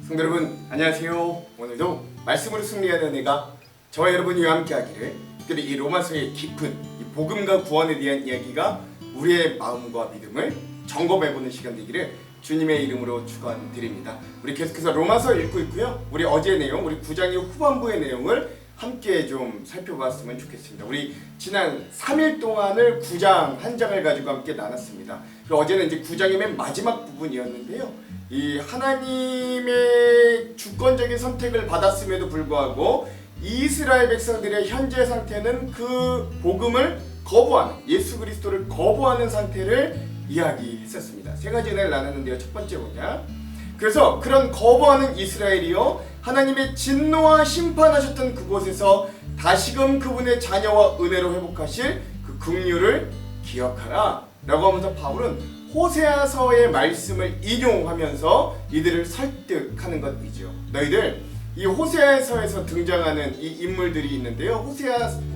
성도 여러분 안녕하세요. 오늘도 말씀으로 승리하는 은혜가 저와 여러분과 함께하기를, 특별히 이 로마서의 깊은 이 복음과 구원에 대한 이야기가 우리의 마음과 믿음을 점검해보는 시간 되기를 주님의 이름으로 축원드립니다. 우리 계속해서 로마서 읽고 있고요. 우리 어제 내용, 우리 9장의 후반부의 내용을 함께 좀 살펴봤으면 좋겠습니다. 우리 지난 3일 동안을 9장 한 장을 가지고 함께 나눴습니다. 그리고 어제는 이제 9장의 맨 마지막 부분이었는데요. 이 하나님의 주권적인 선택을 받았음에도 불구하고 이스라엘 백성들의 현재 상태는 그 복음을 거부하는, 예수 그리스도를 거부하는 상태를 이야기했었습니다. 세 가지 은혜를 나눴는데요. 첫 번째 뭐냐? 그래서 그런 거부하는 이스라엘이요, 하나님의 진노와 심판하셨던 그곳에서 다시금 그분의 자녀와 은혜로 회복하실 그 긍휼을 기억하라 라고 하면서 바울은 호세아서의 말씀을 인용하면서 이들을 설득하는 것이죠. 너희들 이 호세아서에서 등장하는 이 인물들이 있는데요.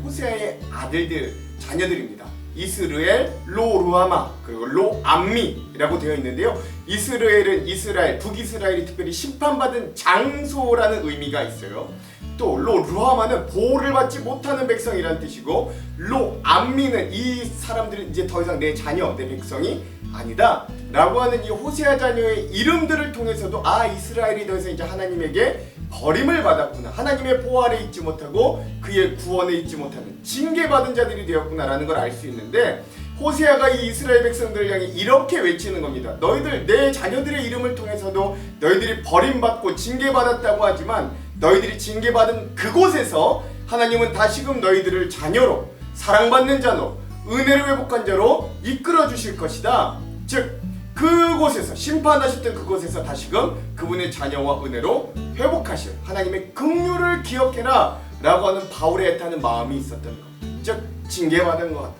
호세아의 아들들, 자녀들입니다. 이스르엘, 로루아마, 그리고 로암미라고 되어 있는데요. 이스르엘은 이스라엘, 북이스라엘이 특별히 심판받은 장소라는 의미가 있어요. 또 로루아마는 보호를 받지 못하는 백성이란 뜻이고, 로암미는 이 사람들은 이제 더 이상 내 자녀, 내 백성이 아니다 라고 하는 이 호세아 자녀의 이름들을 통해서도 이스라엘이 더 이상 이제 하나님에게 버림을 받았구나, 하나님의 보호 아래 있지 못하고 그의 구원에 있지 못하는 징계받은 자들이 되었구나 라는 걸 알 수 있는데, 호세아가 이 이스라엘 백성들을 향해 이렇게 외치는 겁니다. 너희들 내 자녀들의 이름을 통해서도 너희들이 버림받고 징계받았다고 하지만, 너희들이 징계받은 그곳에서 하나님은 다시금 너희들을 자녀로, 사랑받는 자로, 은혜를 회복한 자로 이끌어 주실 것이다. 즉 그곳에서, 심판하셨던 그곳에서 다시금 그분의 자녀와 은혜로 회복하실 하나님의 긍휼을 기억해라 라고 하는 바울의 애타는 마음이 있었던 것. 즉 징계받은 것 같다,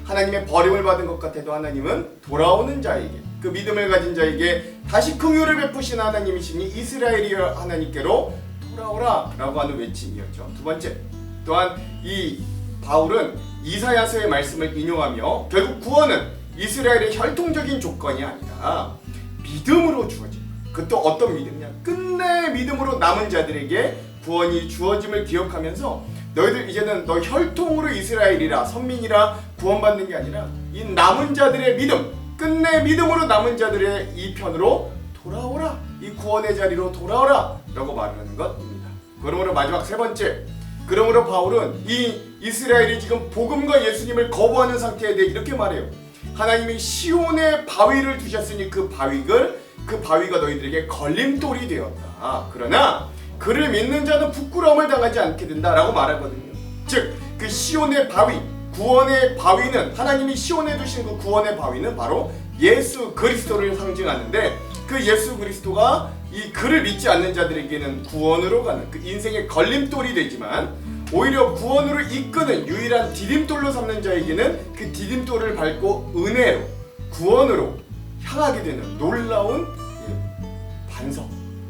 하나님의 버림을 받은 것 같아도 하나님은 돌아오는 자에게, 그 믿음을 가진 자에게 다시 긍휼을 베푸신 하나님이시니 이스라엘이 하나님께로 돌아오라 라고 하는 외침이었죠. 두 번째, 또한 이 바울은 이사야서의 말씀을 인용하며 결국 구원은 이스라엘의 혈통적인 조건이 아니라 믿음으로 주어진, 그것도 어떤 믿음이냐, 끝내 믿음으로 남은 자들에게 구원이 주어짐을 기억하면서, 너희들 이제는 너 혈통으로 이스라엘이라, 선민이라 구원받는 게 아니라 이 남은 자들의 믿음, 끝내 믿음으로 남은 자들의 이 편으로 돌아오라, 이 구원의 자리로 돌아오라 라고 말하는 것입니다. 그러므로 마지막 세 번째, 그러므로 바울은 이 이스라엘이 지금 복음과 예수님을 거부하는 상태에 대해 이렇게 말해요. 하나님이 시온의 바위를 두셨으니 그 바위가 너희들에게 걸림돌이 되었다. 그러나 그를 믿는 자는 부끄러움을 당하지 않게 된다라고 말하거든요. 즉 그 시온의 바위, 구원의 바위는, 하나님이 시온에 두신 그 구원의 바위는 바로 예수 그리스도를 상징하는데, 그 예수 그리스도가 이 그를 믿지 않는 자들에게는 구원으로 가는 그 인생의 걸림돌이 되지만, 오히려 구원으로 이끄는 유일한 디딤돌로 삼는 자에게는 그 디딤돌을 밟고 은혜로, 구원으로 향하게 되는 놀라운 반석,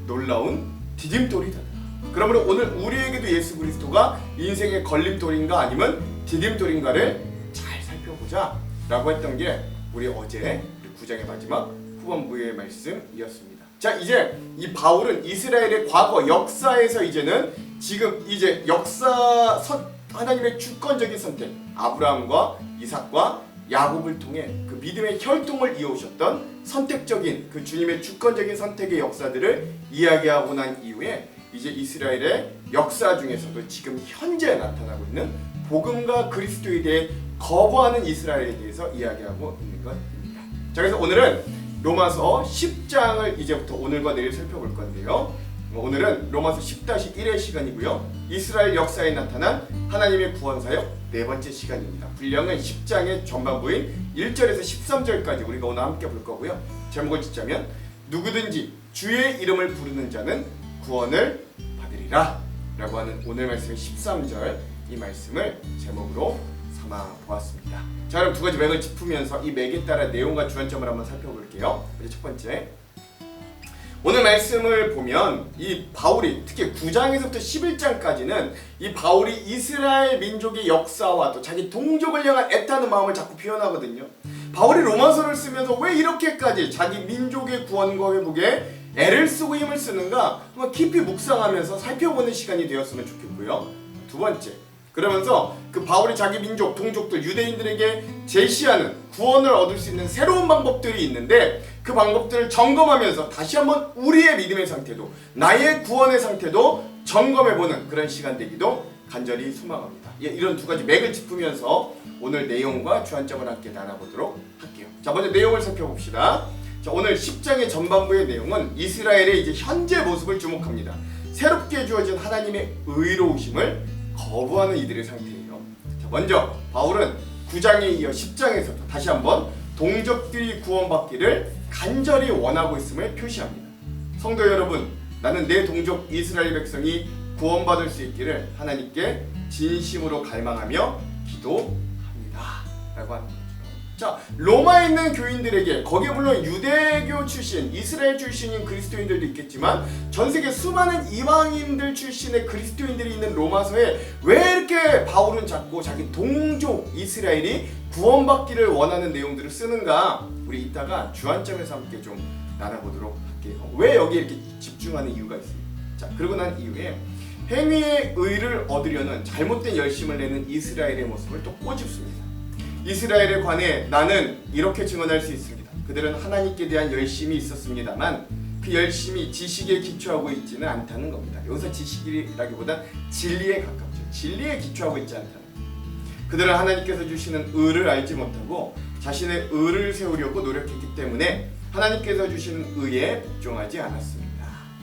놀라운 디딤돌이 된다. 그러므로 오늘 우리에게도 예수 그리스도가 인생의 걸림돌인가 아니면 디딤돌인가를 잘 살펴보자 라고 했던 게 우리 어제 9장의 마지막 후반부의 말씀이었습니다. 자, 이제 이 바울은 이스라엘의 과거 역사에서 이제는 지금 이제 하나님의 주권적인 선택, 아브라함과 이삭과 야곱을 통해 그 믿음의 혈통을 이어오셨던 선택적인 그 주님의 주권적인 선택의 역사들을 이야기하고 난 이후에, 이제 이스라엘의 역사 중에서도 지금 현재 나타나고 있는 복음과 그리스도에 대해 거부하는 이스라엘에 대해서 이야기하고 있는 것입니다. 자, 그래서 오늘은 로마서 10장을 이제부터 오늘과 내일 살펴볼 건데요. 오늘은 로마서 10-1의 시간이고요. 이스라엘 역사에 나타난 하나님의 구원사역 네 번째 시간입니다. 분량은 10장의 전반부인 1절에서 13절까지 우리가 오늘 함께 볼 거고요. 제목을 짓자면 누구든지 주의 이름을 부르는 자는 구원을 받으리라 라고 하는 오늘 말씀의 13절, 이 말씀을 제목으로 삼아 보았습니다. 자, 그럼 두 가지 맥을 짚으면서 이 맥에 따라 내용과 주안점을 한번 살펴볼게요. 첫 번째, 오늘 말씀을 보면 이 바울이 특히 9장에서부터 11장까지는 이 바울이 이스라엘 민족의 역사와 또 자기 동족을 향한 애타는 마음을 자꾸 표현하거든요. 바울이 로마서를 쓰면서 왜 이렇게까지 자기 민족의 구원과 회복에 애를 쓰고 힘을 쓰는가 한번 깊이 묵상하면서 살펴보는 시간이 되었으면 좋겠고요. 두 번째, 그러면서 그 바울이 자기 민족, 동족들, 유대인들에게 제시하는 구원을 얻을 수 있는 새로운 방법들이 있는데 그 방법들을 점검하면서 다시 한번 우리의 믿음의 상태도, 나의 구원의 상태도 점검해보는 그런 시간 되기도 간절히 소망합니다. 이런 두 가지 맥을 짚으면서 오늘 내용과 주안점을 함께 나눠보도록 할게요. 자, 먼저 내용을 살펴봅시다. 자, 오늘 10장의 전반부의 내용은 이스라엘의 이제 현재 모습을 주목합니다. 새롭게 주어진 하나님의 의로우심을 거부하는 이들의 상태예요. 자, 먼저 바울은 9장에 이어 10장에서도 다시 한번 동족들이 구원받기를 간절히 원하고 있음을 표시합니다. 성도 여러분, 나는 내 동족 이스라엘 백성이 구원받을 수 있기를 하나님께 진심으로 갈망하며 기도합니다 라고 하는 거죠. 자, 로마에 있는 교인들에게, 거기에 물론 유대교 출신, 이스라엘 출신인 그리스도인들도 있겠지만 전 세계 수많은 이방인들 출신의 그리스도인들이 있는 로마서에 왜 이렇게 바울은 자꾸 자기 동족 이스라엘이 구원받기를 원하는 내용들을 쓰는가, 우리 이따가 주안점에서 함께 좀 나눠보도록 할게요. 왜 여기 이렇게 집중하는 이유가 있습니다. 자, 그러고 난 이후에 행위의 의를 얻으려는 잘못된 열심을 내는 이스라엘의 모습을 또 꼬집습니다. 이스라엘에 관해 나는 이렇게 증언할 수 있습니다. 그들은 하나님께 대한 열심이 있었습니다만 그 열심이 지식에 기초하고 있지는 않다는 겁니다. 여기서 지식이라기보단 진리에 가깝죠. 진리에 기초하고 있지 않다는 겁니다. 그들은 하나님께서 주시는 의를 알지 못하고 자신의 의를 세우려고 노력했기 때문에 하나님께서 주시는 의에 복종하지 않았습니다.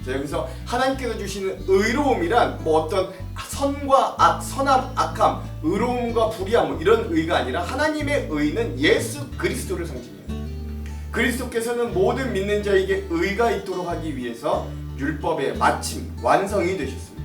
자, 여기서 하나님께서 주시는 의로움이란 뭐 어떤 선과 악, 선함, 악함, 의로움과 불의함 뭐 이런 의가 아니라 하나님의 의는 예수 그리스도를 상징해요. 그리스도께서는 모든 믿는 자에게 의가 있도록 하기 위해서 율법의 마침 완성이 되셨습니다.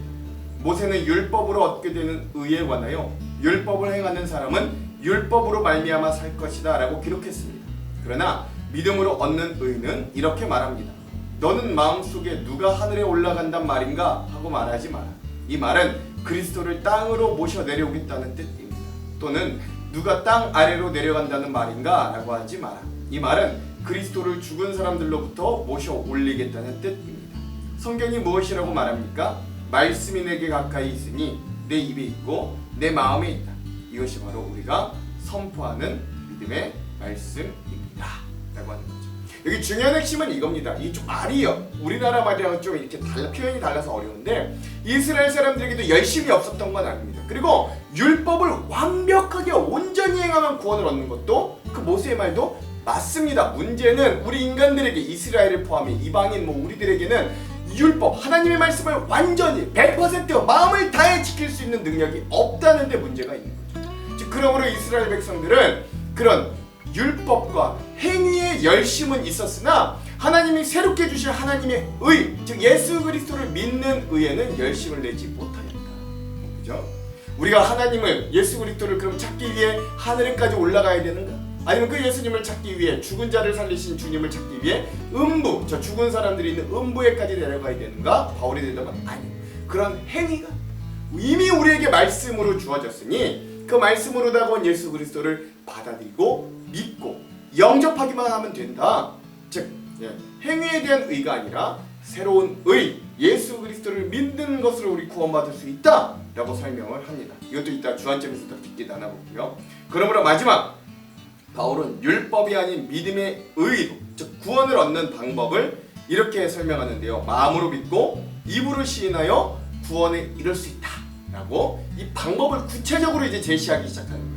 모세는 율법으로 얻게 되는 의에 관하여 율법을 행하는 사람은 율법으로 말미암아 살 것이다 라고 기록했습니다. 그러나 믿음으로 얻는 의는 이렇게 말합니다. 너는 마음속에 누가 하늘에 올라간단 말인가 하고 말하지 마라. 이 말은 그리스도를 땅으로 모셔 내려오겠다는 뜻입니다. 또는 누가 땅 아래로 내려간다는 말인가 라고 하지 마라. 이 말은 그리스도를 죽은 사람들로부터 모셔 올리겠다는 뜻입니다. 성경이 무엇이라고 말합니까? 말씀이 내게 가까이 있으니 내 입에 있고 내 마음에 있다. 이것이 바로 우리가 선포하는 믿음의 말씀입니다 라고 하는 거죠. 여기 중요한 핵심은 이겁니다. 이 좀 말이 우리나라 말이랑 좀 이렇게 표현이 달라서 어려운데 이스라엘 사람들에게도 열심이 없었던 건 아닙니다. 그리고 율법을 완벽하게 온전히 행하면 구원을 얻는 것도 그 모세의 말도 맞습니다. 문제는 우리 인간들에게, 이스라엘을 포함해 이방인 뭐 우리들에게는 율법, 하나님의 말씀을 완전히 100% 마음을 다해 지킬 수 있는 능력이 없다는 데 문제가 있는 거죠. 즉 그러므로 이스라엘 백성들은 그런 율법과 행위의 열심은 있었으나 하나님이 새롭게 주신 하나님의 의, 즉 예수 그리스도를 믿는 의에는 열심을 내지 못하였다. 그죠? 우리가 하나님을, 예수 그리스도를 그럼 찾기 위해 하늘에까지 올라가야 되는가? 아니면 그 예수님을 찾기 위해, 죽은 자를 살리신 주님을 찾기 위해 음부, 저 죽은 사람들이 있는 음부에까지 내려가야 되는가? 바울이 대답은 아니요. 그런 행위가 이미 우리에게 말씀으로 주어졌으니 그 말씀으로 다가온 예수 그리스도를 받아들이고 믿고 영접하기만 하면 된다. 즉 행위에 대한 의가 아니라 새로운 의, 예수 그리스도를 믿는 것으로 우리 구원받을 수 있다 라고 설명을 합니다. 이것도 이따 주안점에서 더 깊게 나눠볼게요. 그러므로 마지막 바울은 율법이 아닌 믿음의 의로, 즉 구원을 얻는 방법을 이렇게 설명하는데요. 마음으로 믿고 입으로 시인하여 구원에 이를 수 있다 라고 이 방법을 구체적으로 이제 제시하기 시작하는 거예요.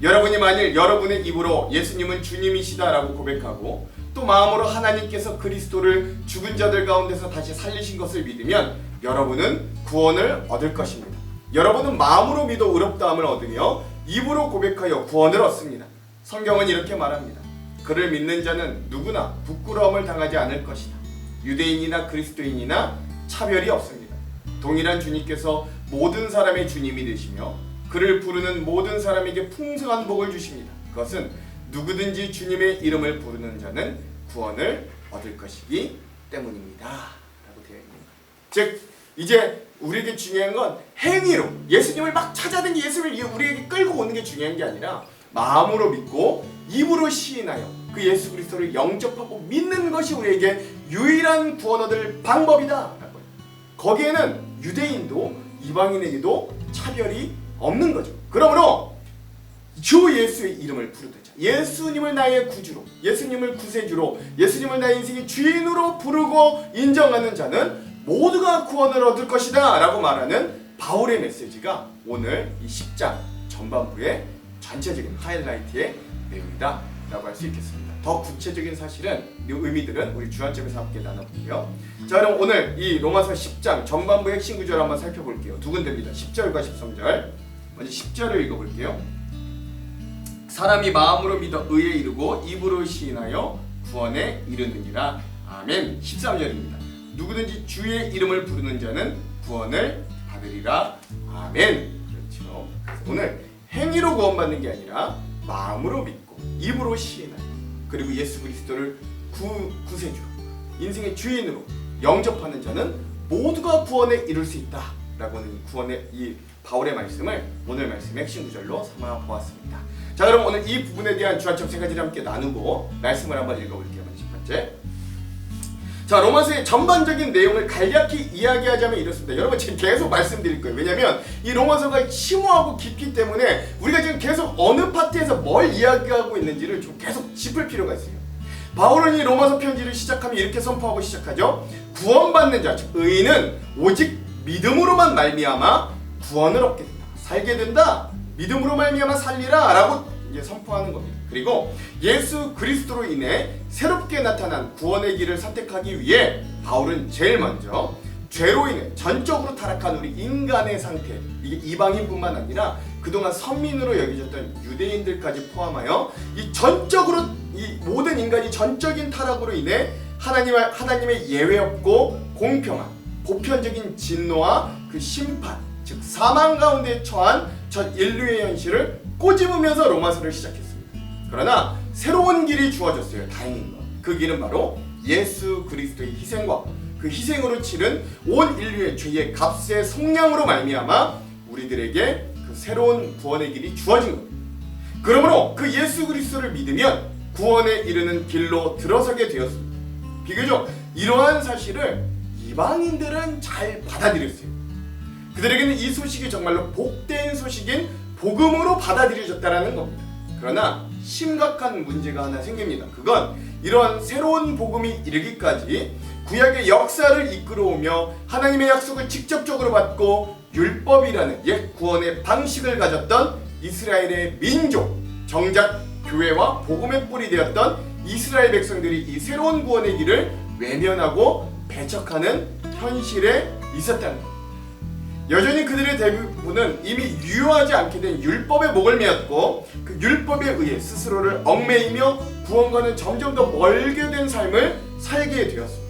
여러분이 만일 여러분의 입으로 예수님은 주님이시다 라고 고백하고 또 마음으로 하나님께서 그리스도를 죽은 자들 가운데서 다시 살리신 것을 믿으면 여러분은 구원을 얻을 것입니다. 여러분은 마음으로 믿어 의롭다함을 얻으며 입으로 고백하여 구원을 얻습니다. 성경은 이렇게 말합니다. 그를 믿는 자는 누구나 부끄러움을 당하지 않을 것이다. 유대인이나 그리스도인이나 차별이 없습니다. 동일한 주님께서 모든 사람의 주님이 되시며 그를 부르는 모든 사람에게 풍성한 복을 주십니다. 그것은 누구든지 주님의 이름을 부르는 자는 구원을 얻을 것이기 때문입니다 라고 되어 있는 거예요. 즉 이제 우리에게 중요한 건 행위로 예수님을 막 찾아다니는 예수님을 우리에게 끌고 오는 게 중요한 게 아니라 마음으로 믿고 입으로 시인하여 그 예수 그리스도를 영접하고 믿는 것이 우리에게 유일한 구원 얻을 방법이다. 거기에는 유대인도 이방인에게도 차별이 없는 거죠. 그러므로 주 예수의 이름을 부르는 자, 예수님을 나의 구주로, 예수님을 구세주로, 예수님을 나의 인생의 주인으로 부르고 인정하는 자는 모두가 구원을 얻을 것이다 라고 말하는 바울의 메시지가 오늘 이 10장 전반부의 전체적인 하이라이트의 내용이다 라고 할 수 있겠습니다. 더 구체적인 사실은 이 의미들은 우리 주안점에서 함께 나눠볼게요. 자, 그럼 오늘 이 로마서 10장 전반부 핵심 구절을 한번 살펴볼게요. 두 군데입니다. 10절과 13절. 먼저 10절을 읽어볼게요. 사람이 마음으로 믿어 의에 이르고 입으로 시인하여 구원에 이르느니라. 아멘. 13절입니다. 누구든지 주의 이름을 부르는 자는 구원을 받으리라. 아멘. 그렇죠. 그래서 오늘 행위로 구원받는 게 아니라 마음으로 믿고 입으로 시인하여 그리고 예수 그리스도를 구세주로 인생의 주인으로 영접하는 자는 모두가 구원에 이룰 수 있다라고는 구원의 이 바울의 말씀을 오늘 말씀의 핵심 구절로 삼아 보았습니다. 자, 그럼 오늘 이 부분에 대한 주안점 세 가지를 함께 나누고 말씀을 한번 읽어볼게요. 첫 번째. 자, 로마서의 전반적인 내용을 간략히 이야기하자면 이렇습니다. 여러분 지금 계속 말씀드릴 거예요. 왜냐하면 이 로마서가 심오하고 깊기 때문에 우리가 지금 계속 어느 파트에서 뭘 이야기하고 있는지를 좀 계속 짚을 필요가 있어요. 바울은 이 로마서 편지를 시작하면 이렇게 선포하고 시작하죠. 구원받는 자, 즉 의인은 오직 믿음으로만 말미암아 구원을 얻게 된다. 살게 된다. 믿음으로 말미암아 살리라 라고 이제 선포하는 겁니다. 그리고 예수 그리스도로 인해 새롭게 나타난 구원의 길을 선택하기 위해 바울은 제일 먼저 죄로 인해 전적으로 타락한 우리 인간의 상태, 이게 이방인뿐만 아니라 그동안 선민으로 여겨졌던 유대인들까지 포함하여 이 전적으로 이 모든 인간이 전적인 타락으로 인해 하나님의 예외 없고 공평한 보편적인 진노와 그 심판, 즉 사망 가운데 처한 전 인류의 현실을 꼬집으면서 로마서를 시작했습니다. 그러나 새로운 길이 주어졌어요. 다행인 것. 그 길은 바로 예수 그리스도의 희생과 그 희생으로 치른 온 인류의 죄의 값의 속량으로 말미암아 우리들에게 그 새로운 구원의 길이 주어진 겁니다. 그러므로 그 예수 그리스도를 믿으면 구원에 이르는 길로 들어서게 되었습니다. 비교적 이러한 사실을 이방인들은 잘 받아들였어요. 그들에게는 이 소식이 정말로 복된 소식인 복음으로 받아들여졌다는 겁니다. 그러나 심각한 문제가 하나 생깁니다. 그건 이러한 새로운 복음이 이르기까지 구약의 역사를 이끌어오며 하나님의 약속을 직접적으로 받고 율법이라는 옛 구원의 방식을 가졌던 이스라엘의 민족, 정작 교회와 복음의 뿔이 되었던 이스라엘 백성들이 이 새로운 구원의 길을 외면하고 배척하는 현실에 있었다는 겁니다. 여전히 그들의 대부분은 이미 유효하지 않게 된 율법에 목을 메었고 그 율법에 의해 스스로를 얽매이며 구원과는 점점 더 멀게 된 삶을 살게 되었습니다.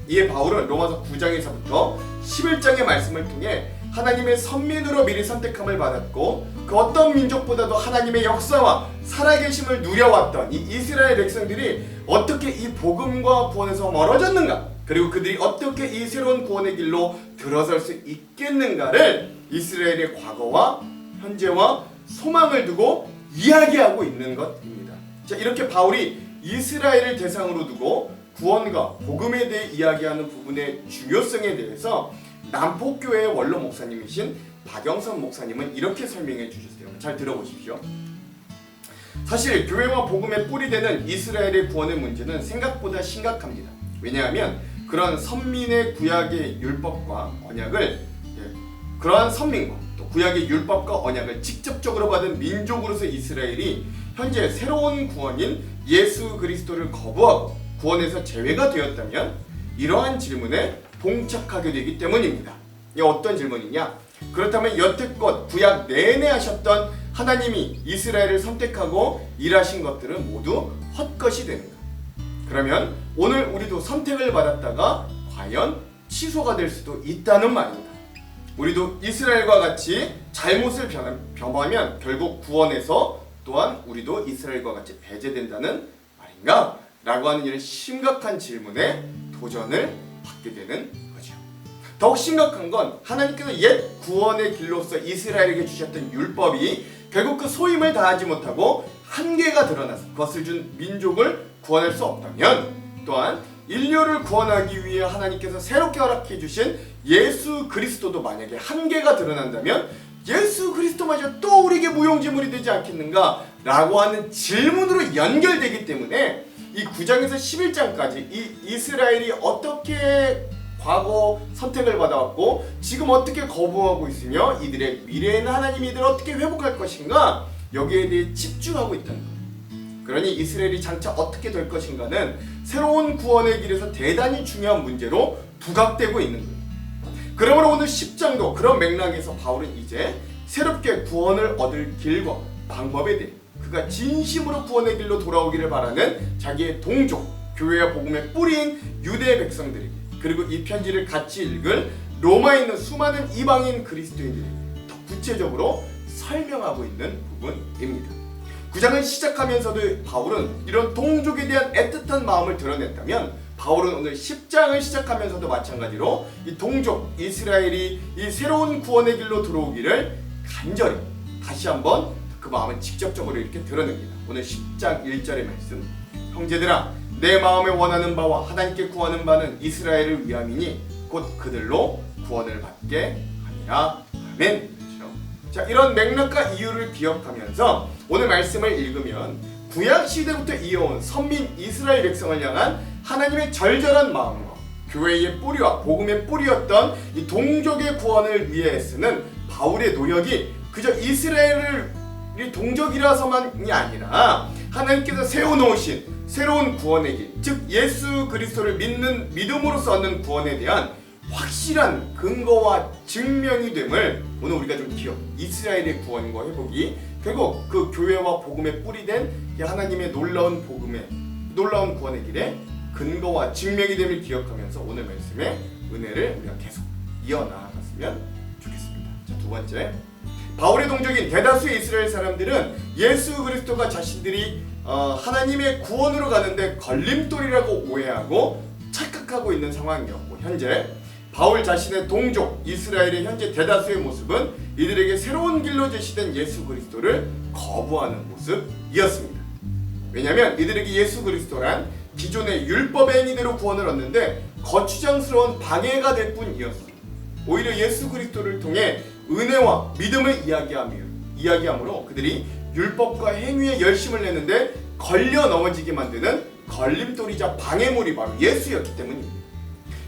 이에 바울은 로마서 9장에서부터 11장의 말씀을 통해 하나님의 선민으로 미리 선택함을 받았고 그 어떤 민족보다도 하나님의 역사와 살아계심을 누려왔던 이 이스라엘 백성들이 어떻게 이 복음과 구원에서 멀어졌는가, 그리고 그들이 어떻게 이 새로운 구원의 길로 들어설 수 있겠는가를 이스라엘의 과거와 현재와 소망을 두고 이야기하고 있는 것입니다. 자, 이렇게 바울이 이스라엘을 대상으로 두고 구원과 복음에 대해 이야기하는 부분의 중요성에 대해서 남포교회의 원로 목사님이신 박영선 목사님은 이렇게 설명해 주셨어요. 잘 들어보십시오. 사실 교회와 복음의 뿔이 되는 이스라엘의 구원의 문제는 생각보다 심각합니다. 왜냐하면 그런 선민의 구약의 율법과 언약을 그러한 선민과 또 구약의 율법과 언약을 직접적으로 받은 민족으로서 이스라엘이 현재 새로운 구원인 예수 그리스도를 거부하고 구원에서 제외가 되었다면 이러한 질문에 봉착하게 되기 때문입니다. 이게 어떤 질문이냐? 그렇다면 여태껏 구약 내내 하셨던 하나님이 이스라엘을 선택하고 일하신 것들은 모두 헛것이 되는가? 그러면 오늘 우리도 선택을 받았다가 과연 취소가 될 수도 있다는 말입니다. 우리도 이스라엘과 같이 잘못을 범하면 결국 구원에서 또한 우리도 이스라엘과 같이 배제된다는 말인가? 라고 하는 이런 심각한 질문에 도전을 받게 되는 거죠. 더욱 심각한 건 하나님께서 옛 구원의 길로서 이스라엘에게 주셨던 율법이 결국 그 소임을 다하지 못하고 한계가 드러나서 그것을 준 민족을 구원할 수 없다면, 또한 인류를 구원하기 위해 하나님께서 새롭게 허락해 주신 예수 그리스도도 만약에 한계가 드러난다면 예수 그리스도마저 또 우리에게 무용지물이 되지 않겠는가? 라고 하는 질문으로 연결되기 때문에 이 9장에서 11장까지 이 이스라엘이 어떻게 과거 선택을 받아왔고 지금 어떻게 거부하고 있으며 이들의 미래에는 하나님이 이들을 어떻게 회복할 것인가, 여기에 대해 집중하고 있다는 거예요. 그러니 이스라엘이 장차 어떻게 될 것인가는 새로운 구원의 길에서 대단히 중요한 문제로 부각되고 있는 거예요. 그러므로 오늘 10장도 그런 맥락에서 바울은 이제 새롭게 구원을 얻을 길과 방법에 대해 그가 진심으로 구원의 길로 돌아오기를 바라는 자기의 동족, 교회와 복음의 뿌리인 유대 백성들에게, 그리고 이 편지를 같이 읽을 로마에 있는 수많은 이방인 그리스도인들에게 더 구체적으로 설명하고 있는 부분입니다. 9장을 시작하면서도 바울은 이런 동족에 대한 애틋한 마음을 드러냈다면, 바울은 오늘 10장을 시작하면서도 마찬가지로 이 동족 이스라엘이 이 새로운 구원의 길로 들어오기를 간절히 다시 한번 그 마음을 직접적으로 이렇게 드러냅니다. 오늘 10장 1절의 말씀, 형제들아 내 마음에 원하는 바와 하나님께 구하는 바는 이스라엘을 위함이니 곧 그들로 구원을 받게 하리라. 아멘. 그렇죠? 자, 이런 맥락과 이유를 기억하면서 오늘 말씀을 읽으면 구약 시대부터 이어온 선민 이스라엘 백성을 향한 하나님의 절절한 마음과 교회의 뿌리와 복음의 뿌리였던 이 동족의 구원을 위해 쓰는 바울의 노력이 그저 이스라엘을 동족이라서만이 아니라 하나님께서 세워놓으신 새로운 구원의 길, 즉 예수 그리스도를 믿는 믿음으로써 얻는 구원에 대한 확실한 근거와 증명이 됨을 오늘 우리가 좀 이스라엘의 구원과 회복이 결국 그 교회와 복음에 뿌리된 하나님의 놀라운 구원의 길에 근거와 증명이 됨을 기억하면서 오늘 말씀의 은혜를 우리가 계속 이어나갔으면 좋겠습니다. 자, 두 번째, 바울의 동족인 대다수의 이스라엘 사람들은 예수 그리스도가 자신들이 하나님의 구원으로 가는데 걸림돌이라고 오해하고 착각하고 있는 상황이었고, 현재 바울 자신의 동족 이스라엘의 현재 대다수의 모습은 이들에게 새로운 길로 제시된 예수 그리스도를 거부하는 모습이었습니다. 왜냐하면 이들에게 예수 그리스도란 기존의 율법의 행위대로 구원을 얻는데 거추장스러운 방해가 될 뿐이었습니다. 오히려 예수 그리스도를 통해 은혜와 믿음을 이야기함으로 그들이 율법과 행위에 열심을 내는데 걸려 넘어지게 만드는 걸림돌이자 방해물이 바로 예수였기 때문입니다.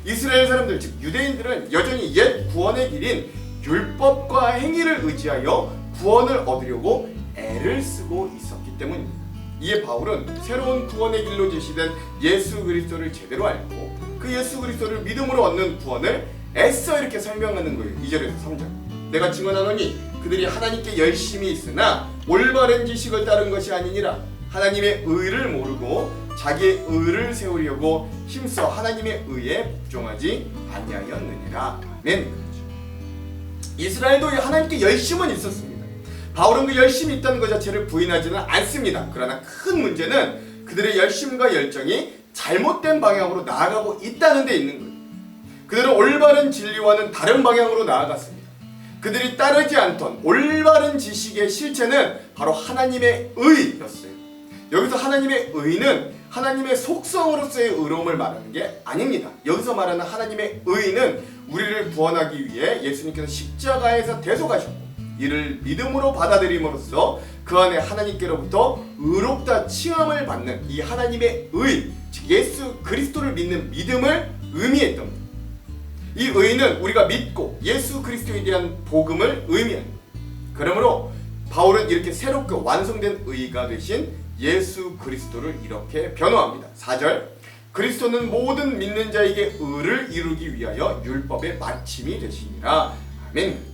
이스라엘 사람들, 즉 유대인들은 여전히 옛 구원의 길인 율법과 행위를 의지하여 구원을 얻으려고 애를 쓰고 있었기 때문입니다. 이에 바울은 새로운 구원의 길로 제시된 예수 그리스도를 제대로 알고 그 예수 그리스도를 믿음으로 얻는 구원을 애써 이렇게 설명하는 거예요. 2절에서 3절. 내가 증언하노니 그들이 하나님께 열심히 있으나 올바른 지식을 따른 것이 아니니라. 하나님의 의를 모르고 자기의 의를 세우려고 힘써 하나님의 의에 복종하지 아니하였느니라. 아멘. 이스라엘도 하나님께 열심은 있었습니다. 바울은 그 열심이 있다는 것 자체를 부인하지는 않습니다. 그러나 큰 문제는 그들의 열심과 열정이 잘못된 방향으로 나아가고 있다는 데 있는 거예요. 그들은 올바른 진리와는 다른 방향으로 나아갔습니다. 그들이 따르지 않던 올바른 지식의 실체는 바로 하나님의 의였어요. 여기서 하나님의 의는 하나님의 속성으로서의 의로움을 말하는 게 아닙니다. 여기서 말하는 하나님의 의는 우리를 구원하기 위해 예수님께서 십자가에서 대속하셨고 이를 믿음으로 받아들임으로써 그 안에 하나님께로부터 의롭다 칭함을 받는 이 하나님의 의, 즉 예수 그리스도를 믿는 믿음을 의미했던 겁니다. 이 의는 우리가 믿고 예수 그리스도에 대한 복음을 의미합니다. 그러므로 바울은 이렇게 새롭게 완성된 의가 되신 예수 그리스도를 이렇게 변호합니다. 4절, 그리스도는 모든 믿는 자에게 의를 이루기 위하여 율법의 마침이 되시니라. 아멘.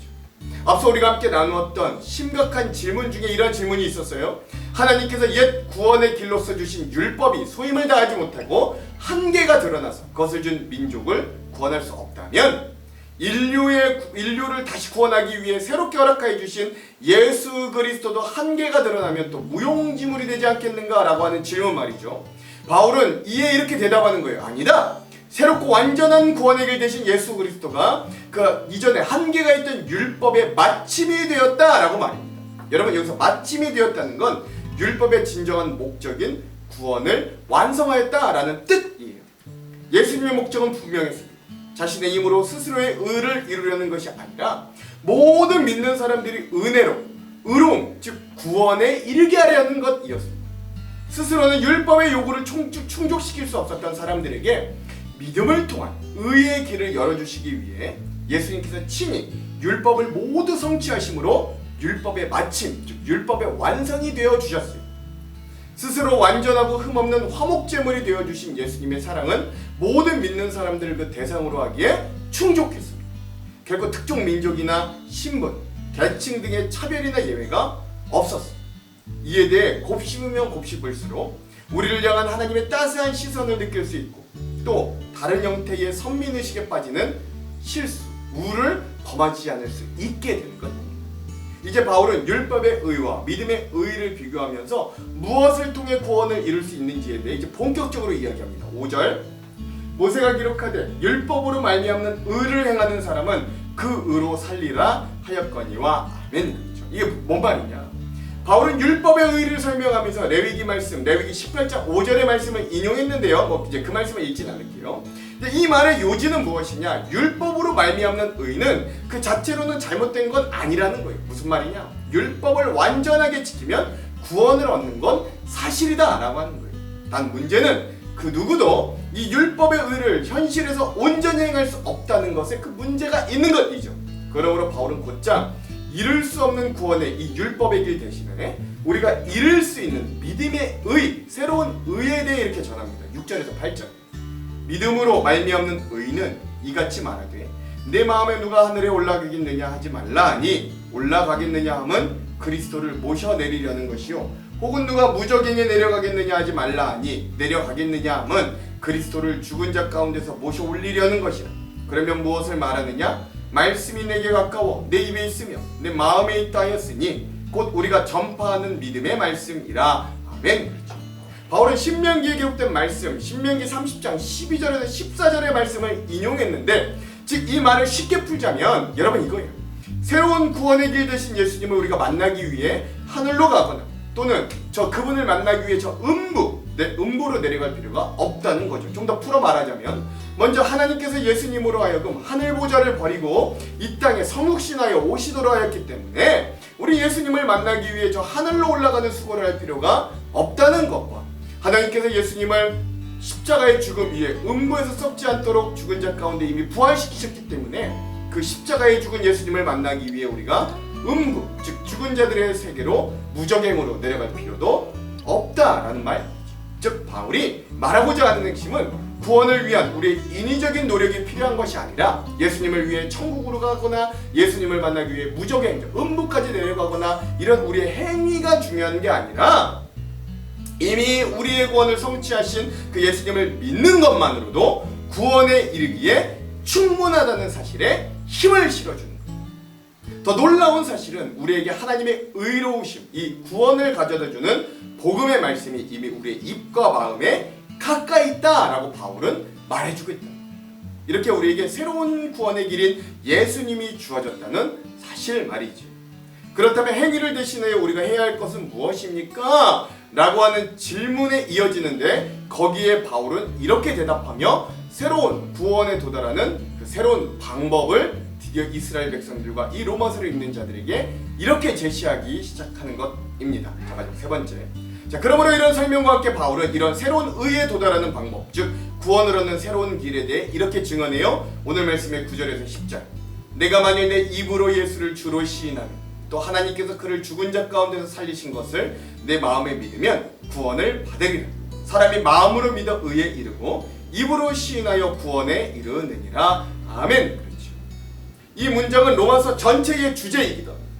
앞서 우리가 함께 나누었던 심각한 질문 중에 이런 질문이 있었어요. 하나님께서 옛 구원의 길로서 주신 율법이 소임을 다하지 못하고 한계가 드러나서 그것을 준 민족을 구원할 수 없다면 인류를 다시 구원하기 위해 새롭게 허락하여 주신 예수 그리스도도 한계가 드러나면 또 무용지물이 되지 않겠는가 라고 하는 질문 말이죠. 바울은 이에 이렇게 대답하는 거예요. 아니다. 새롭고 완전한 구원의 길 대신 예수 그리스도가 그 이전에 한계가 있던 율법의 마침이 되었다라고 말입니다. 여러분, 여기서 마침이 되었다는 건 율법의 진정한 목적인 구원을 완성하였다라는 뜻이에요. 예수님의 목적은 분명했습니다. 자신의 힘으로 스스로의 의를 이루려는 것이 아니라 모든 믿는 사람들이 은혜로 의로움, 즉 구원에 이르게 하려는 것이었습니다. 스스로는 율법의 요구를 충족시킬 수 없었던 사람들에게 믿음을 통한 의의 길을 열어주시기 위해 예수님께서 친히 율법을 모두 성취하심으로 율법의 마침, 즉 율법의 완성이 되어 주셨어요. 스스로 완전하고 흠없는 화목제물이 되어주신 예수님의 사랑은 모든 믿는 사람들을 그 대상으로 하기에 충족했습니다. 결코 특정 민족이나 신분, 계층 등의 차별이나 예외가 없었습니다. 이에 대해 곱씹으면 곱씹을수록 우리를 향한 하나님의 따스한 시선을 느낄 수 있고 또 다른 형태의 선민의식에 빠지는 실수, 우를 범하지 않을 수 있게 되는 것입니다. 이제 바울은 율법의 의와 믿음의 의를 비교하면서 무엇을 통해 구원을 이룰 수 있는지에 대해 이제 본격적으로 이야기합니다. 5절 모세가 기록하되 율법으로 말미암는 의를 행하는 사람은 그 의로 살리라 하였거니와 아멘. 이게 뭔 말이냐? 바울은 율법의 의를 설명하면서 레위기 말씀, 레위기 18장 5절의 말씀을 인용했는데요. 이제 그 말씀을 읽진 않을게요. 이 말의 요지는 무엇이냐? 율법으로 말미암는 의는 그 자체로는 잘못된 건 아니라는 거예요. 무슨 말이냐? 율법을 완전하게 지키면 구원을 얻는 건 사실이다 라고 하는 거예요. 단 문제는 그 누구도 이 율법의 의를 현실에서 온전히 행할 수 없다는 것에 그 문제가 있는 것이죠. 그러므로 바울은 곧장 이룰 수 없는 구원의 이 율법의 길 대신에 우리가 이룰 수 있는 믿음의 의, 새로운 의에 대해 이렇게 전합니다. 6절에서 8절 믿음으로 말미암는 의는 이같이 말하되 내 마음에 누가 하늘에 올라가겠느냐 하지 말라 하니 올라가겠느냐 함은 그리스도를 모셔내리려는 것이요 혹은 누가 무적행에 내려가겠느냐 하지 말라 하니 내려가겠느냐 함은 그리스도를 죽은 자 가운데서 모셔 올리려는 것이라. 그러면 무엇을 말하느냐? 말씀이 내게 가까워 내 입에 있으며 내 마음에 있다 하였으니 곧 우리가 전파하는 믿음의 말씀이라. 아멘. 그렇죠. 바울은 신명기에 기록된 말씀, 신명기 30장 12절에서 14절의 말씀을 인용했는데 즉 이 말을 쉽게 풀자면 여러분 이거예요. 새로운 구원의 길 되신 예수님을 우리가 만나기 위해 하늘로 가거나 또는 그분을 만나기 위해 음부로 내려갈 필요가 없다는 거죠. 좀 더 풀어 말하자면 먼저 하나님께서 예수님으로 하여금 하늘 보좌를 버리고 이 땅에 성육신하여 오시도록 하였기 때문에 우리 예수님을 만나기 위해 저 하늘로 올라가는 수고를 할 필요가 없다는 것과 하나님께서 예수님을 십자가의 죽음 위에 음부에서 썩지 않도록 죽은 자 가운데 이미 부활시키셨기 때문에 그 십자가에 죽은 예수님을 만나기 위해 우리가 음부, 즉 죽은 자들의 세계로 무적행으로 내려갈 필요도 없다라는 말. 즉 바울이 말하고자 하는 핵심은 구원을 위한 우리의 인위적인 노력이 필요한 것이 아니라 예수님을 위해 천국으로 가거나 예수님을 만나기 위해 무적행, 음부까지 내려가거나 이런 우리의 행위가 중요한 게 아니라 이미 우리의 구원을 성취하신 그 예수님을 믿는 것만으로도 구원에 이르기에 충분하다는 사실에 힘을 실어주는 거예요. 더 놀라운 사실은 우리에게 하나님의 의로우심, 이 구원을 가져다주는 복음의 말씀이 이미 우리의 입과 마음에 가까이 있다라고 바울은 말해주고 있다. 이렇게 우리에게 새로운 구원의 길인 예수님이 주어졌다는 사실 말이죠. 그렇다면 행위를 대신해 우리가 해야 할 것은 무엇입니까? 라고 하는 질문에 이어지는데 거기에 바울은 이렇게 대답하며 새로운 구원에 도달하는 그 새로운 방법을 드디어 이스라엘 백성들과 이 로마서를 읽는 자들에게 이렇게 제시하기 시작하는 것입니다. 자, 마지막 세 번째. 자, 그러므로 이런 설명과 함께 바울은 이런 새로운 의에 도달하는 방법, 즉 구원을 얻는 새로운 길에 대해 이렇게 증언해요. 오늘 말씀의 9절에서 10절. 내가 만일 내 입으로 예수를 주로 시인하면 또 하나님께서 그를 죽은 자 가운데서 살리신 것을 내 마음에 믿으면 구원을 받으리라. 사람이 마음으로 믿어 의에 이르고 입으로 시인하여 구원에 이르느니라. 아멘. 그렇죠. 이 문장은 로마서 전체의 주제이기도 합니다.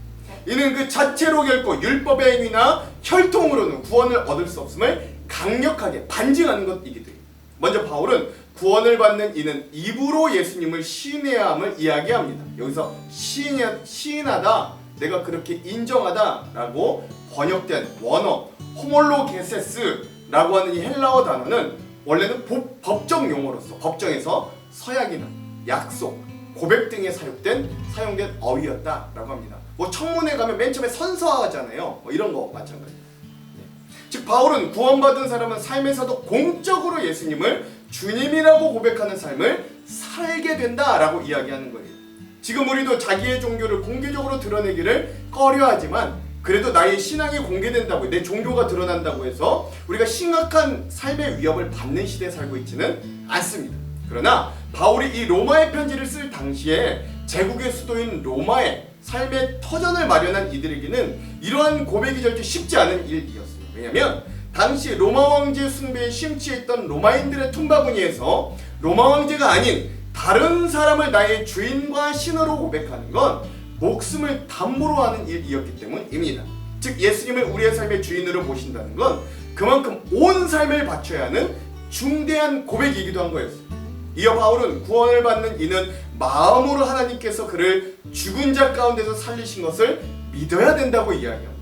이는 그 자체로 결코 율법의 행위나 혈통으로는 구원을 얻을 수 없음을 강력하게 반증하는 것이기도 해요. 먼저 바울은 구원을 받는 이는 입으로 예수님을 시인해야 함을 이야기합니다. 여기서 시인하다, 내가 그렇게 인정하다라고 번역된 원어 호몰로게세스라고 하는 이 헬라어 단어는 원래는 법정 용어로서 법정에서 서약이나 약속, 고백 등에 사용된 어휘였다라고 합니다. 뭐 청문회 가면 맨 처음에 선서하잖아요. 뭐 이런 거 마찬가지. 즉 바울은 구원받은 사람은 삶에서도 공적으로 예수님을 주님이라고 고백하는 삶을 살게 된다라고 이야기하는 거예요. 지금 우리도 자기의 종교를 공개적으로 드러내기를 꺼려하지만 그래도 나의 신앙이 공개된다고, 내 종교가 드러난다고 해서 우리가 심각한 삶의 위협을 받는 시대에 살고 있지는 않습니다. 그러나 바울이 이 로마의 편지를 쓸 당시에 제국의 수도인 로마에 삶의 터전을 마련한 이들에게는 이러한 고백이 절대 쉽지 않은 일이었어요. 왜냐하면 당시 로마 왕제 숭배에 심취했던 로마인들의 tum바구니에서 로마 왕제가 아닌 다른 사람을 나의 주인과 신으로 고백하는 건 목숨을 담보로 하는 일이었기 때문입니다. 즉 예수님을 우리의 삶의 주인으로 모신다는 건 그만큼 온 삶을 바쳐야 하는 중대한 고백이기도 한 거였어요. 이어 바울은 구원을 받는 이는 마음으로 하나님께서 그를 죽은 자 가운데서 살리신 것을 믿어야 된다고 이야기합니다.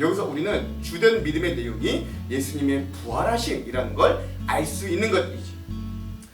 여기서 우리는 주된 믿음의 내용이 예수님의 부활하심이라는 걸 알 수 있는 것이지.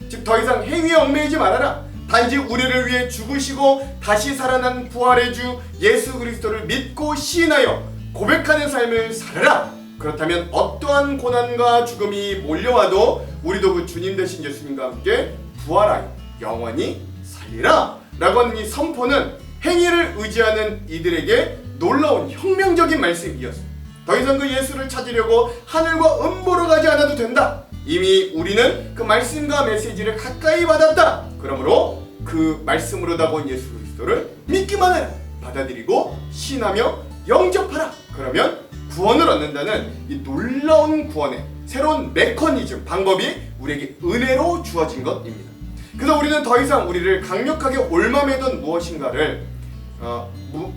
즉 더 이상 행위에 얽매이지 말아라. 단지 우리를 위해 죽으시고 다시 살아난 부활의 주 예수 그리스도를 믿고 시인하여 고백하는 삶을 살아라. 그렇다면 어떠한 고난과 죽음이 몰려와도 우리도 그 주님 되신 예수님과 함께 부활하여 영원히 살리라 라고 하는 이 선포는 행위를 의지하는 이들에게 놀라운 혁명적인 말씀이었습니다. 더 이상 그 예수를 찾으려고 하늘과 음보로 가지 않아도 된다. 이미 우리는 그 말씀과 메시지를 가까이 받았다. 그러므로 그 말씀으로 다가온 예수 그리스도를 믿기만 해라. 받아들이고 신하며 영접하라. 그러면 구원을 얻는다는 이 놀라운 구원의 새로운 메커니즘, 방법이 우리에게 은혜로 주어진 것입니다. 그래서 우리는 더 이상 우리를 강력하게 올마매던 무엇인가를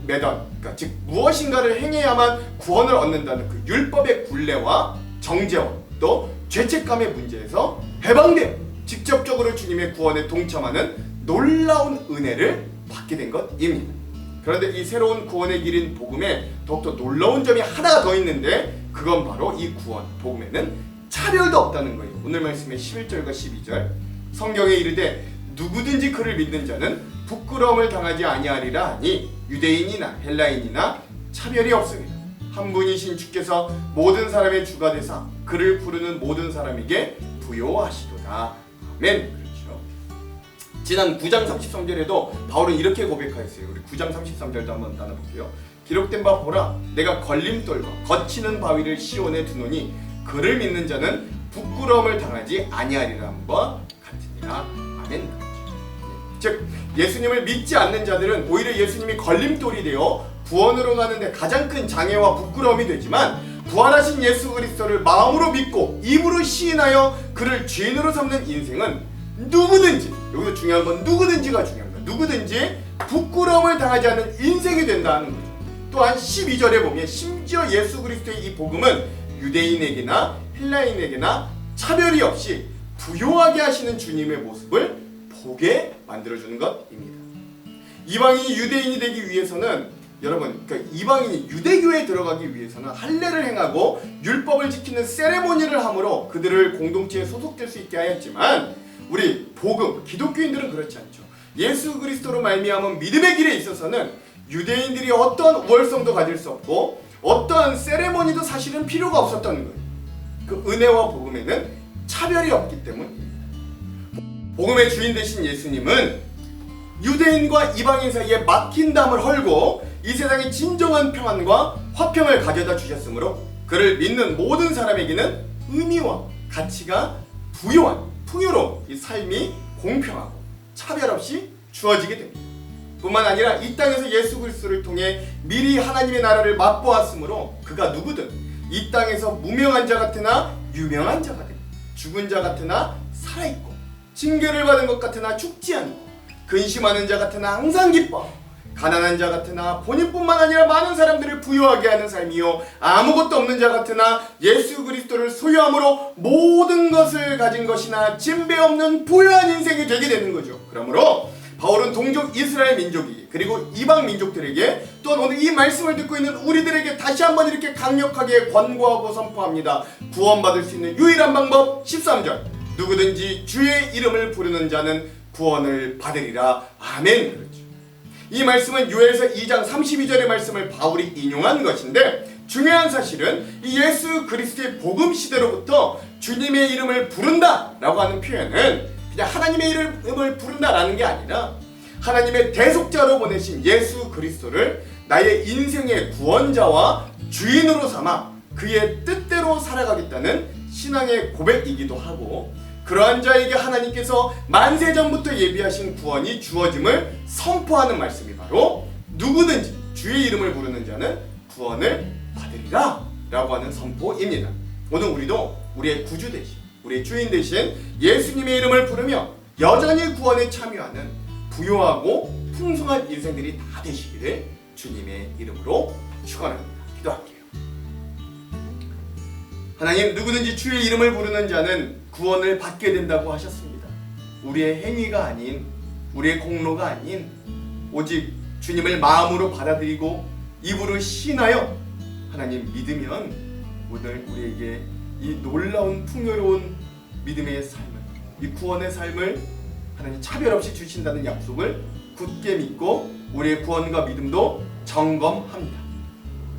그러니까 즉 무엇인가를 행해야만 구원을 얻는다는 그 율법의 굴레와 정죄와 또 죄책감의 문제에서 해방되어 직접적으로 주님의 구원에 동참하는 놀라운 은혜를 받게 된 것입니다. 그런데 이 새로운 구원의 길인 복음에 더욱더 놀라운 점이 하나가 더 있는데 그건 바로 이 구원, 복음에는 차별도 없다는 거예요. 오늘 말씀의 11절과 12절 성경에 이르되 누구든지 그를 믿는 자는 부끄러움을 당하지 아니하리라 하니 유대인이나 헬라인이나 차별이 없습니다. 한 분이신 주께서 모든 사람의 주가 되사 그를 부르는 모든 사람에게 부요하시도다. 아멘. 그렇죠. 지난 9장 33절에도 바울은 이렇게 고백하였어요. 우리 9장 33절도 한번 나눠볼게요. 기록된 바 보라 내가 걸림돌과 거치는 바위를 시온에 두노니 그를 믿는 자는 부끄러움을 당하지 아니하리라 함과 같으니라. 아멘. 즉 예수님을 믿지 않는 자들은 오히려 예수님이 걸림돌이 되어 구원으로 가는데 가장 큰 장애와 부끄러움이 되지만 부활하신 예수 그리스도를 마음으로 믿고 입으로 시인하여 그를 죄인으로 삼는 인생은 누구든지, 여기서 중요한 건 누구든지가 중요합니다. 누구든지 부끄러움을 당하지 않는 인생이 된다는 거죠. 또한 12절에 보면 심지어 예수 그리스도의 이 복음은 유대인에게나 헬라인에게나 차별이 없이 부요하게 하시는 주님의 모습을 보게 만들어주는 것입니다. 이방인이 유대인이 되기 위해서는 여러분, 그러니까 이방인이 유대교에 들어가기 위해서는 할례를 행하고 율법을 지키는 세레모니를 함으로 그들을 공동체에 소속될 수 있게 하였지만 우리 복음, 기독교인들은 그렇지 않죠. 예수 그리스도로 말미암은 믿음의 길에 있어서는 유대인들이 어떠한 우월성도 가질 수 없고 어떠한 세레모니도 사실은 필요가 없었다는 거예요. 그 은혜와 복음에는 차별이 없기 때문입니다. 복음의 주인 되신 예수님은 유대인과 이방인 사이에 막힌 담을 헐고 이 세상에 진정한 평안과 화평을 가져다 주셨으므로 그를 믿는 모든 사람에게는 의미와 가치가 부요한 풍요로운 이 삶이 공평하고 차별 없이 주어지게 됩니다. 뿐만 아니라 이 땅에서 예수 그리스도를 통해 미리 하나님의 나라를 맛보았으므로 그가 누구든 이 땅에서 무명한 자 같으나 유명한 자가 되고 죽은 자 같으나 살아있고 징계를 받은 것 같으나 죽지 않고 근심하는 자 같으나 항상 기뻐하고 가난한 자 같으나 본인뿐만 아니라 많은 사람들을 부유하게 하는 삶이요 아무것도 없는 자 같으나 예수 그리스도를 소유함으로 모든 것을 가진 것이나 진배 없는 부유한 인생이 되게 되는 거죠. 그러므로 바울은 동족 이스라엘 민족이 그리고 이방 민족들에게 또한 오늘 이 말씀을 듣고 있는 우리들에게 다시 한번 이렇게 강력하게 권고하고 선포합니다. 구원받을 수 있는 유일한 방법 13절 누구든지 주의 이름을 부르는 자는 구원을 받으리라. 아멘. 그렇죠. 이 말씀은 요엘서 2장 32절의 말씀을 바울이 인용한 것인데 중요한 사실은 이 예수 그리스도의 복음 시대로부터 주님의 이름을 부른다라고 하는 표현은 그냥 하나님의 이름을 부른다라는 게 아니라 하나님의 대속자로 보내신 예수 그리스도를 나의 인생의 구원자와 주인으로 삼아 그의 뜻대로 살아가겠다는 신앙의 고백이기도 하고, 그러한 자에게 하나님께서 만세전부터 예비하신 구원이 주어짐을 선포하는 말씀이 바로 누구든지 주의 이름을 부르는 자는 구원을 받으리라 라고 하는 선포입니다. 오늘 우리도 우리의 구주 대신, 우리의 주인 대신 예수님의 이름을 부르며 여전히 구원에 참여하는 부요하고 풍성한 인생들이 다 되시기를 주님의 이름으로 축원합니다. 기도할게요. 하나님, 누구든지 주의 이름을 부르는 자는 구원을 받게 된다고 하셨습니다. 우리의 행위가 아닌, 우리의 공로가 아닌, 오직 주님을 마음으로 받아들이고 입으로 신하여 하나님 믿으면 오늘 우리에게 이 놀라운 풍요로운 믿음의 삶을, 이 구원의 삶을 하나님 차별 없이 주신다는 약속을 굳게 믿고 우리의 구원과 믿음도 점검합니다.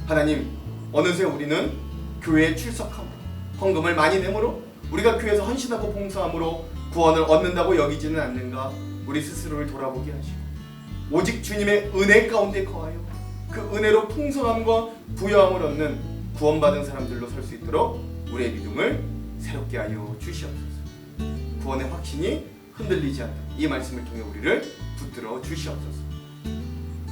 하나님, 어느새 우리는 교회에 출석함으로, 헌금을 많이 내므로, 우리가 교회에서 헌신하고 봉사함으로 구원을 얻는다고 여기지는 않는가 우리 스스로를 돌아보게 하시고 오직 주님의 은혜 가운데 거하여 그 은혜로 풍성함과 부여함을 얻는 구원받은 사람들로 설 수 있도록 우리의 믿음을 새롭게 하여 주시옵소서. 구원의 확신이 흔들리지 않는 이 말씀을 통해 우리를 붙들어 주시옵소서.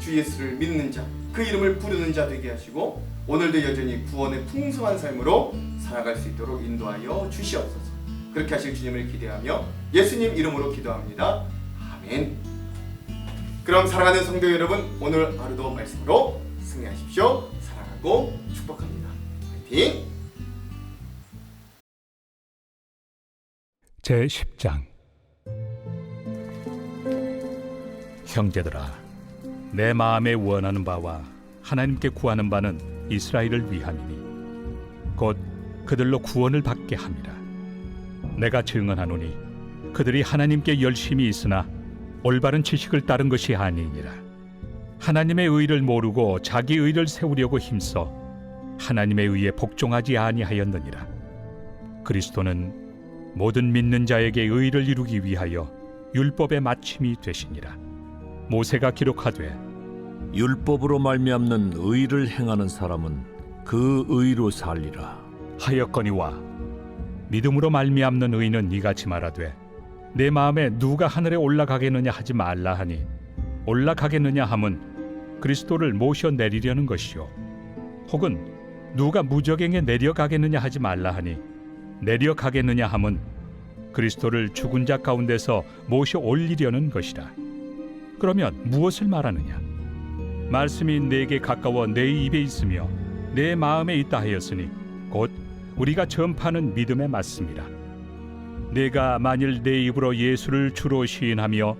주 예수를 믿는 자, 그 이름을 부르는 자 되게 하시고 오늘도 여전히 구원의 풍성한 삶으로 살아갈 수 있도록 인도하여 주시옵소서. 그렇게 하실 주님을 기대하며 예수님 이름으로 기도합니다. 아멘. 그럼 사랑하는 성도 여러분, 오늘 하루도 말씀으로 승리하십시오. 사랑하고 축복합니다. 화이팅! 제10장. 형제들아, 내 마음에 원하는 바와 하나님께 구하는 바는 이스라엘을 위함이니 곧 그들로 구원을 받게 함이라. 내가 증언하노니 그들이 하나님께 열심히 있으나 올바른 지식을 따른 것이 아니니라. 하나님의 의를 모르고 자기 의를 세우려고 힘써 하나님의 의에 복종하지 아니하였느니라. 그리스도는 모든 믿는 자에게 의를 이루기 위하여 율법의 마침이 되시니라. 모세가 기록하되 율법으로 말미암는 의를 행하는 사람은 그 의로 살리라 하였거니와 믿음으로 말미암는 의는 이같이 말하되 내 마음에 누가 하늘에 올라가겠느냐 하지 말라 하니 올라가겠느냐 함은 그리스도를 모셔 내리려는 것이요, 혹은 누가 무저갱에 내려가겠느냐 하지 말라 하니 내려가겠느냐 함은 그리스도를 죽은 자 가운데서 모셔 올리려는 것이라. 그러면 무엇을 말하느냐? 말씀이 내게 가까워 내 입에 있으며 내 마음에 있다 하였으니 곧 우리가 전파하는 믿음에 맞습니다. 내가 만일 내 입으로 예수를 주로 시인하며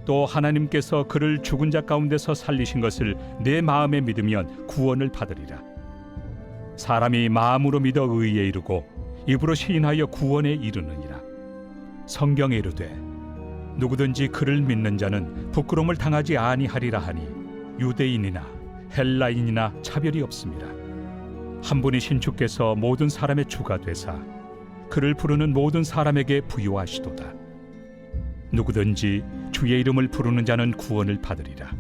또 하나님께서 그를 죽은 자 가운데서 살리신 것을 내 마음에 믿으면 구원을 받으리라. 사람이 마음으로 믿어 의에 이르고 입으로 시인하여 구원에 이르느니라. 성경에 이르되 누구든지 그를 믿는 자는 부끄러움을 당하지 아니하리라 하니 유대인이나 헬라인이나 차별이 없습니다. 한 분이신 주께서 모든 사람의 주가 되사 그를 부르는 모든 사람에게 부요하시도다. 누구든지 주의 이름을 부르는 자는 구원을 받으리라.